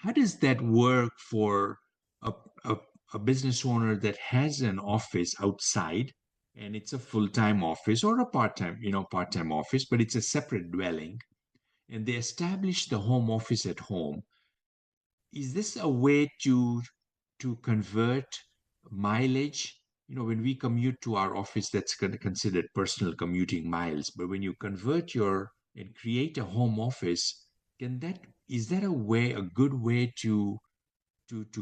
how does that work for a, a, a business owner that has an office outside and it's a full-time office or a part-time office, but it's a separate dwelling, and they establish the home office at home? Is this a way to convert mileage? When we commute to our office, that's considered personal commuting miles. But when you convert your and create a home office, can that is that a good way to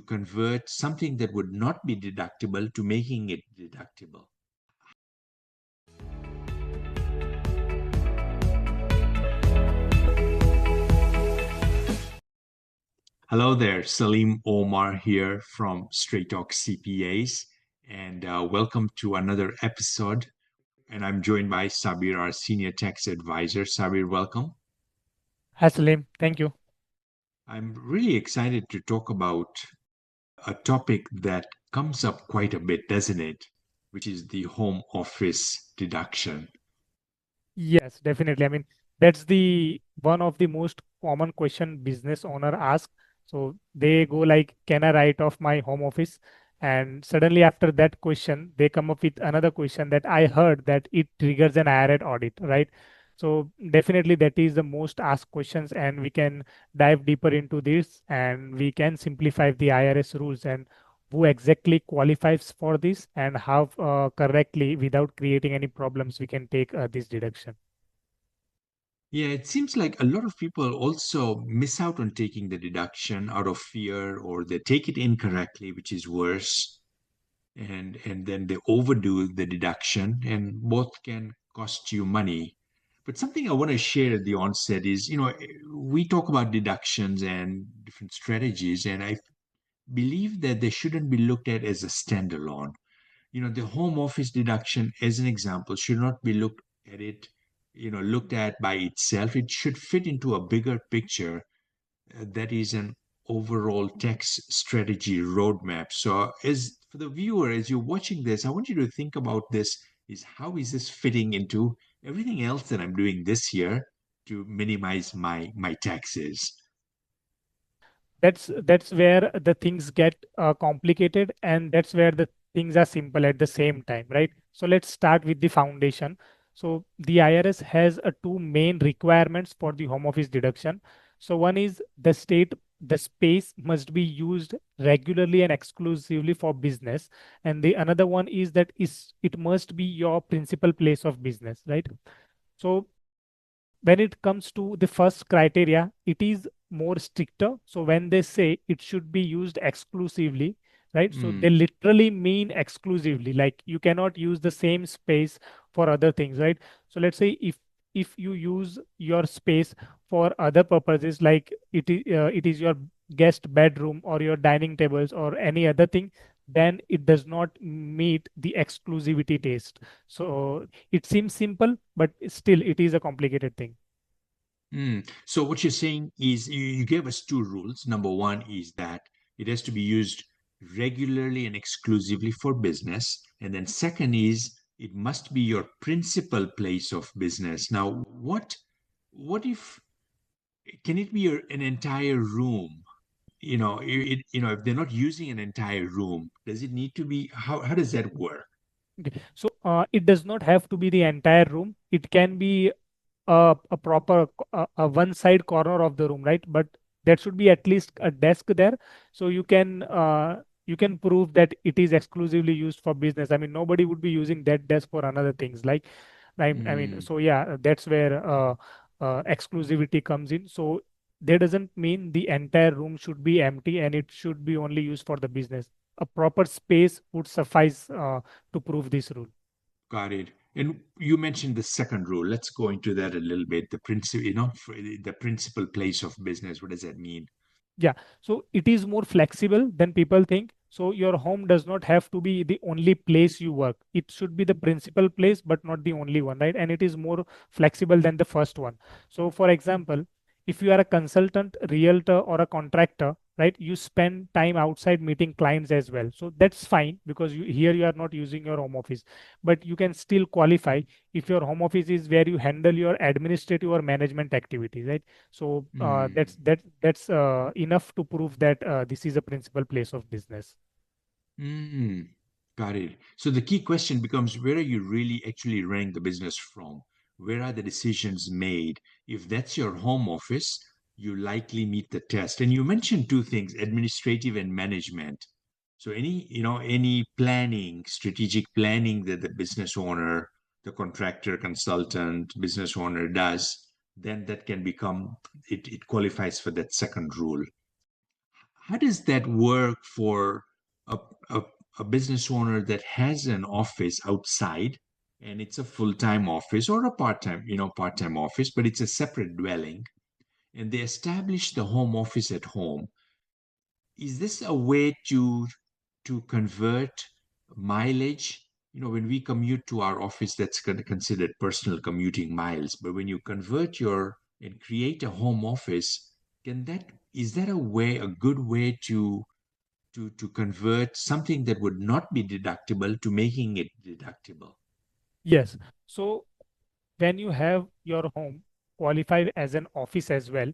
convert something that would not be deductible to making it deductible? Hello there, Salim Omar here from Straight Talk CPAs, and welcome to another episode. And I'm joined by Sabir, our senior tax advisor. Sabir, welcome. Hi, Salim. Thank you. I'm really excited to talk about a topic that comes up quite a bit, doesn't it? Which is the home office deduction. Yes, definitely. I mean, that's the one of the most common question business owner ask. So they go like, can I write off my home office? And suddenly after that question, they come up with another question that I heard that it triggers an IRS audit, right? So definitely that is the most asked questions, and we can dive deeper into this and we can simplify the IRS rules and who exactly qualifies for this and how correctly without creating any problems we can take this deduction. Yeah, it seems like a lot of people also miss out on taking the deduction out of fear, or they take it incorrectly, which is worse, and then they overdo the deduction, and both can cost you money. But something I want to share at the onset is, we talk about deductions and different strategies, and I believe that they shouldn't be looked at as a standalone. The home office deduction, as an example, should not be looked at by itself. It should fit into a bigger picture that is an overall tax strategy roadmap. So, as for the viewer, as you're watching this, I want you to think about this: is how is this fitting into everything else that I'm doing this year to minimize my taxes? That's where the things get complicated, and that's where the things are simple at the same time, right? So let's start with the foundation. So the IRS has two main requirements for the home office deduction. So one is the space must be used regularly and exclusively for business, and the another one is that is it must be your principal place of business, right? So when it comes to the first criteria, it is more stricter. So when they say it should be used exclusively, right? So they Mm. literally mean exclusively, like you cannot use the same space for other things, right? So let's say if you use your space for other purposes, like it is your guest bedroom or your dining tables or any other thing, then it does not meet the exclusivity test. So it seems simple, but still it is a complicated thing. So what you're saying is you gave us two rules. Number one is that it has to be used regularly and exclusively for business. And then second is it must be your principal place of business. Now, what if can it be an entire room? If they're not using an entire room, does it need to be how does that work? Okay. So it does not have to be the entire room. It can be a proper a one side corner of the room, right? But there should be at least a desk there, so you can prove that it is exclusively used for business. I mean, nobody would be using that desk for another things, like I mean, Mm. so yeah, that's where exclusivity comes in. So that doesn't mean the entire room should be empty and it should be only used for the business. A proper space would suffice to prove this rule. Got it. And you mentioned the second rule. Let's go into that a little bit. The principle, for the principal place of business. What does that mean? Yeah, so it is more flexible than people think. So your home does not have to be the only place you work. It should be the principal place, but not the only one, right? And it is more flexible than the first one. So, for example, If you are a consultant, realtor, or a contractor, right, you spend time outside meeting clients as well. So that's fine because here you are not using your home office, but you can still qualify if your home office is where you handle your administrative or management activities, right? So Hmm. that's enough to prove that this is a principal place of business. Mm, got it. So the key question becomes, where are you really actually running the business from? Where are the decisions made? If that's your home office, you likely meet the test. And you mentioned two things, administrative and management. So any planning, strategic planning that the business owner, the contractor, consultant, business owner does, then that can become, it qualifies for that second rule. How does that work for a, a, a business owner that has an office outside and it's a full-time office or a part-time office, but it's a separate dwelling and they establish the home office at home? Is this a way to convert mileage? When we commute to our office, that's considered personal commuting miles. But when you convert your and create a home office, can that is that a good way to convert something that would not be deductible to making it deductible? Yes. So when you have your home qualified as an office as well,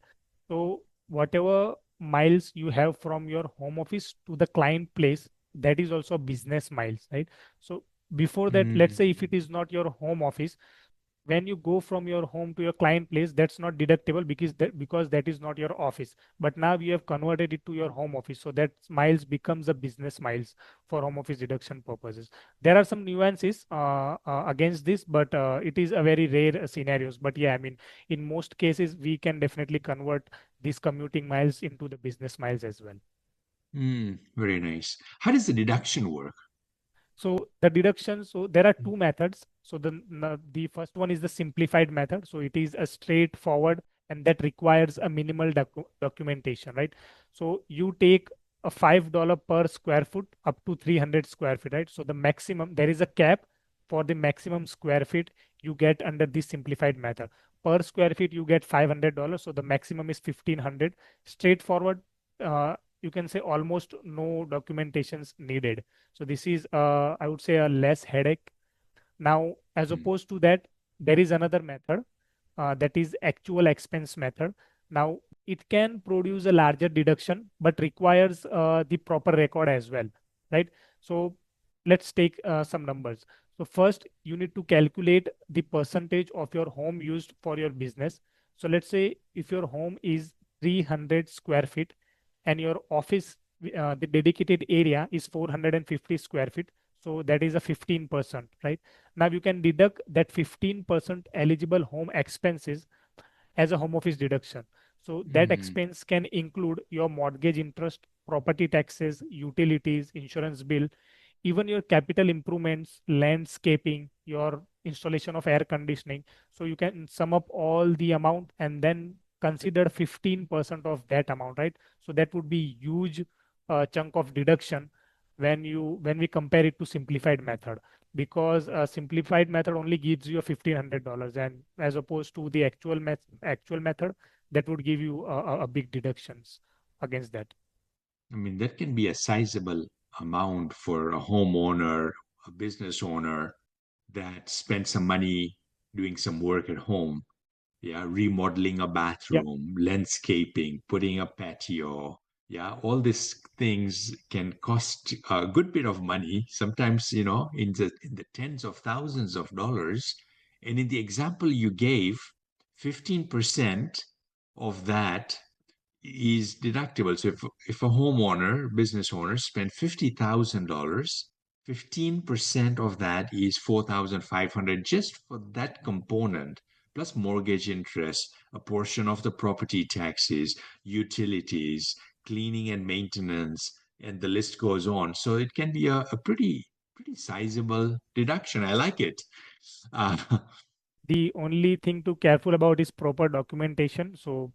so whatever miles you have from your home office to the client place, that is also business miles, right? So before that, let's say if Mm, it is not your home office, when you go from your home to your client place, that's not deductible because that is not your office. But now you have converted it to your home office, so that miles becomes a business miles for home office deduction purposes. There are some nuances against this, but it is a very rare scenarios. But yeah, I mean, in most cases we can definitely convert these commuting miles into the business miles as well. very nice. How does the deduction work? So the deduction, so there are two methods. So the first one is the simplified method. So it is a straightforward and that requires a minimal documentation, right? So you take a $5 per square foot up to 300 square feet, right? So the maximum, there is a cap for the maximum square feet you get under this simplified method. Per square feet you get $500. So the maximum is 1500. Straightforward, you can say almost no documentations needed. So this is, I would say, a less headache. Now, as Mm, opposed to that, there is another method that is actual expense method. Now, it can produce a larger deduction, but requires the proper record as well, right? So let's take some numbers. So first, you need to calculate the percentage of your home used for your business. So let's say if your home is 300 square feet and your office, the dedicated area is 450 square feet. So that is a 15%, right? Now you can deduct that 15% eligible home expenses as a home office deduction. So that mm, expense can include your mortgage interest, property taxes, utilities, insurance bill, even your capital improvements, landscaping, your installation of air conditioning. So you can sum up all the amount and then consider 15% of that amount, right? So that would be huge chunk of deduction when we compare it to simplified method, because a simplified method only gives you a $1,500, and as opposed to the actual method, that would give you a big deductions against that. I mean, that can be a sizable amount for a homeowner, a business owner that spent some money doing some work at home. Yeah, remodeling a Yeah. bathroom, landscaping, putting a patio. Yeah, all these things can cost a good bit of money, sometimes, in the tens of thousands of dollars. And in the example you gave, 15% of that is deductible. So if a homeowner, business owner, spent $50,000, 15% of that is 4,500 just for that component, plus mortgage interest, a portion of the property taxes, utilities, cleaning and maintenance, and the list goes on. So it can be a pretty sizable deduction. I like it. Uh, The only thing to careful about is proper documentation. So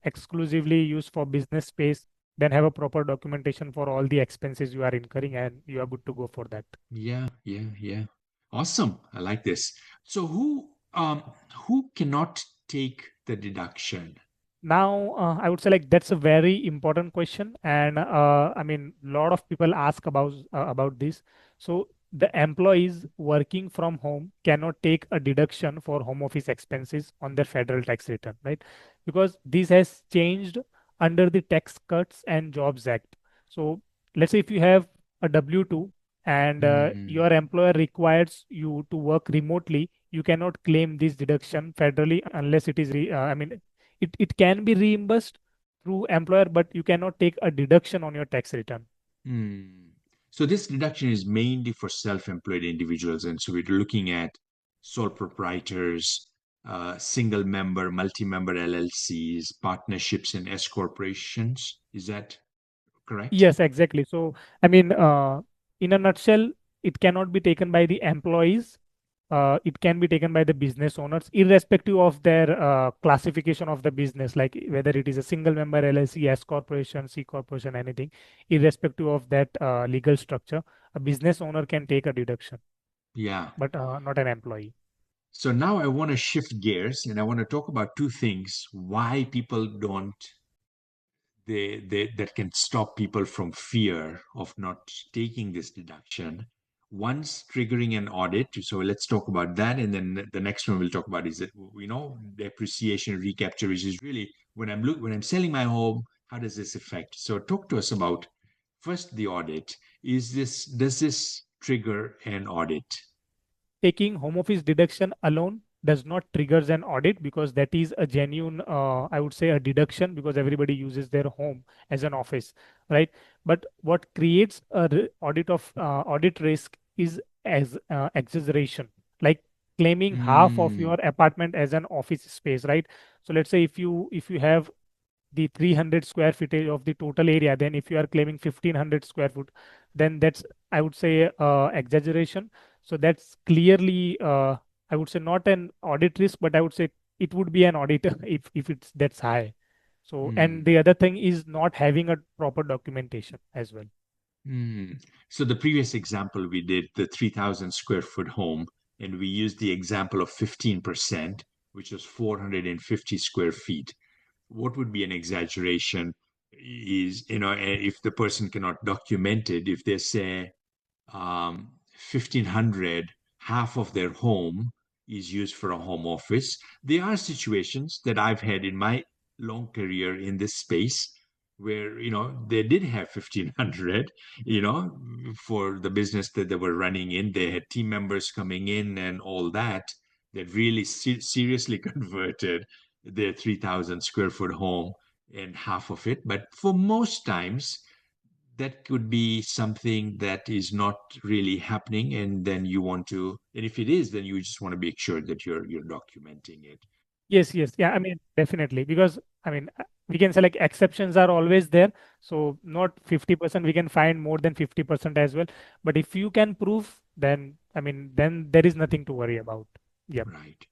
exclusively used for business space, then have a proper documentation for all the expenses you are incurring, and you are good to go for that. yeah. Awesome. I like this. So who cannot take the deduction? Now, I would say like that's a very important question, and I mean, a lot of people ask about this. So the employees working from home cannot take a deduction for home office expenses on their federal tax return, right? Because this has changed under the Tax Cuts and Jobs Act. So let's say if you have a W-2 and Hmm. your employer requires you to work remotely, you cannot claim this deduction federally unless it is I mean it can be reimbursed through employer, but you cannot take a deduction on your tax return. Hmm. So this deduction is mainly for self-employed individuals, and so we're looking at sole proprietors, single member, multi-member LLCs, partnerships, and S corporations. Is that correct? Yes, exactly. So, I mean, in a nutshell, it cannot be taken by the employees. It can be taken by the business owners, irrespective of their classification of the business, like whether it is a single member LLC, S corporation, C corporation, anything, irrespective of that legal structure, a business owner can take a deduction, Yeah. but not an employee. So now I want to shift gears and I want to talk about two things why people don't they that can stop people from fear of not taking this deduction. Once triggering an audit, so let's talk about that, and then the next one we'll talk about is that depreciation recapture, which is really when I'm selling my home, how does this affect? So talk to us about first the audit. Does this trigger an audit? Taking home office deduction alone does not triggers an audit because that is a genuine I would say a deduction because everybody uses their home as an office, right? But what creates a audit risk is as exaggeration, like claiming half of Hmm. your apartment as an office space, right? So let's say if you have the 300 square footage of the total area, then if you are claiming 1500 square foot, then that's, I would say, exaggeration. So that's clearly, I would say, not an audit risk, but I would say it would be an audit if it's that's high. So, and Hmm. the other thing is not having a proper documentation as well. Hmm. So the previous example we did the 3,000 square foot home, and we used the example of 15%, which was 450 square feet. What would be an exaggeration is, if the person cannot document it, if they say 1,500, half of their home is used for a home office. There are situations that I've had in my long career in this space where, they did have 1,500, for the business that they were running in. They had team members coming in and all that, that really seriously converted their 3,000 square foot home and half of it. But for most times, that could be something that is not really happening, and then you want to, and if it is, then you just want to make sure that you're documenting it. Yes, yes. Yeah, I mean, definitely. Because, I mean, we can say like exceptions are always there. So not 50%, we can find more than 50% as well. But if you can prove, then, I mean, then there is nothing to worry about. Yep. Right.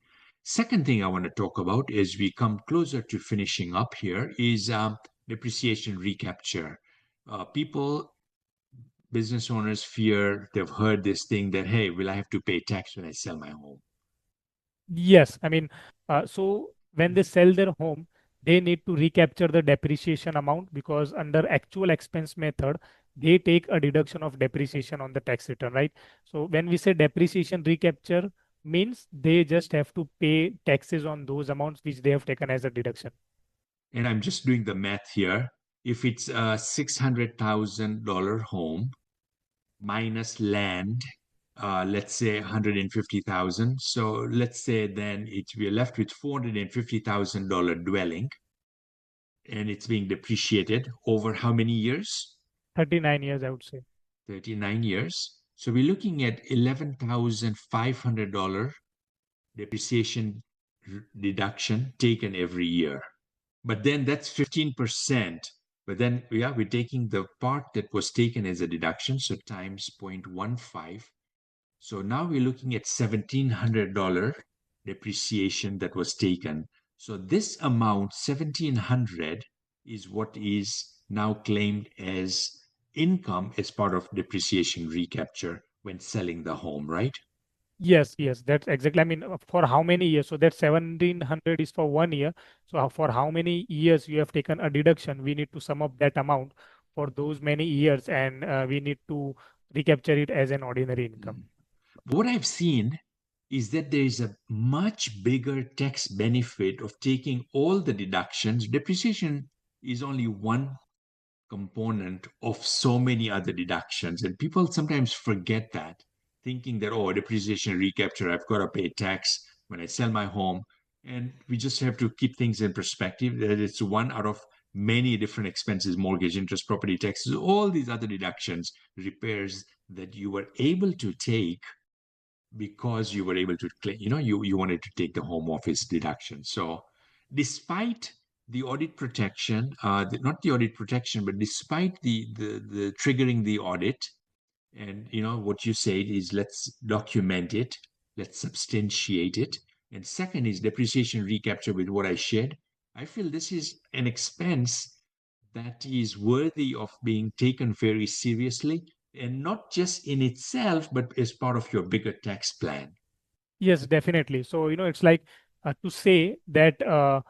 Second thing I want to talk about as we come closer to finishing up here is depreciation recapture. People, business owners fear, they've heard this thing that, hey, will I have to pay tax when I sell my home? Yes, I mean, so when they sell their home, they need to recapture the depreciation amount because under actual expense method, they take a deduction of depreciation on the tax return, right? So when we say depreciation recapture means they just have to pay taxes on those amounts which they have taken as a deduction. And I'm just doing the math here. If it's a $600,000 home minus land, let's say 150,000. So let's say then we're left with $450,000 dwelling, and it's being depreciated over how many years? 39 years, I would say. 39 years. So we're looking at $11,500 depreciation deduction taken every year. But then that's 15%. But then, yeah, we're taking the part that was taken as a deduction, so times 0.15. So now we're looking at $1,700 depreciation that was taken. So this amount, 1,700, is what is now claimed as income as part of depreciation recapture when selling the home, right? Yes, yes, that's exactly. I mean, for how many years? So that 1700 is for 1 year. So for how many years you have taken a deduction, we need to sum up that amount for those many years, and we need to recapture it as an ordinary income. Mm. What I've seen is that there is a much bigger tax benefit of taking all the deductions. Depreciation is only one component of so many other deductions. And people sometimes forget that, thinking that, oh, depreciation recapture, I've got to pay tax when I sell my home. And we just have to keep things in perspective that it's one out of many different expenses: mortgage, interest, property taxes, all these other deductions, repairs that you were able to take because you were able to claim, you wanted to take the home office deduction. So despite the audit protection, not the audit protection, but despite the triggering the audit, and what you said is, let's document it, let's substantiate it. And second is depreciation recapture with what I shared. I feel this is an expense that is worthy of being taken very seriously, and not just in itself, but as part of your bigger tax plan. Yes, definitely. So, it's like to say that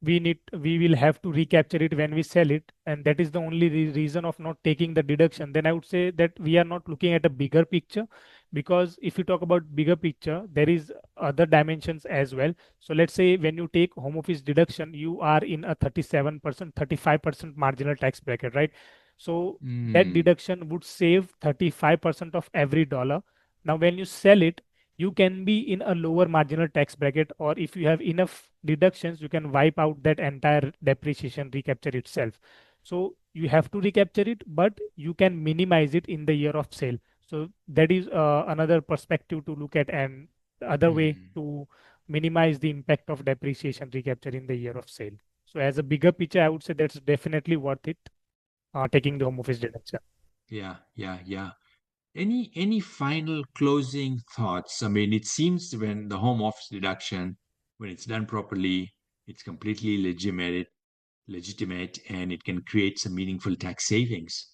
we will have to recapture it when we sell it, and that is the only reason of not taking the deduction. Then I would say that we are not looking at a bigger picture, because if you talk about bigger picture, there is other dimensions as well. So let's say when you take home office deduction, you are in a 37%, 35% marginal tax bracket, right? So that Mm, deduction would save 35% of every dollar. Now when you sell it, you can be in a lower marginal tax bracket, or if you have enough deductions, you can wipe out that entire depreciation recapture itself. So you have to recapture it, but you can minimize it in the year of sale. So that is another perspective to look at, and the other way mm. to minimize the impact of depreciation recapture in the year of sale. So as a bigger picture, I would say that's definitely worth it, taking the home office deduction. Yeah, yeah, yeah. Any final closing thoughts? I mean, it seems when the home office deduction, when it's done properly, it's completely legitimate, and it can create some meaningful tax savings.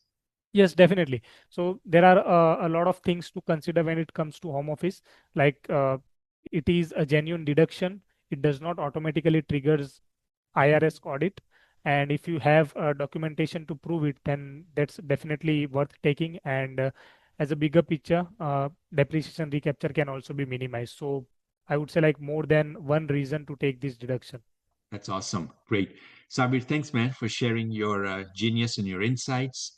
Yes, definitely. So there are a lot of things to consider when it comes to home office. Like it is a genuine deduction. It does not automatically triggers IRS audit. And if you have documentation to prove it, then that's definitely worth taking. And as a bigger picture, depreciation recapture can also be minimized. So I would say like more than one reason to take this deduction. That's awesome. Great. Sabir, thanks, man, for sharing your genius and your insights.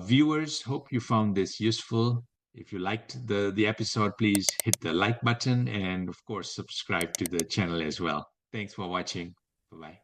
Viewers, hope you found this useful. If you liked the episode, please hit the like button and, of course, subscribe to the channel as well. Thanks for watching. Bye bye.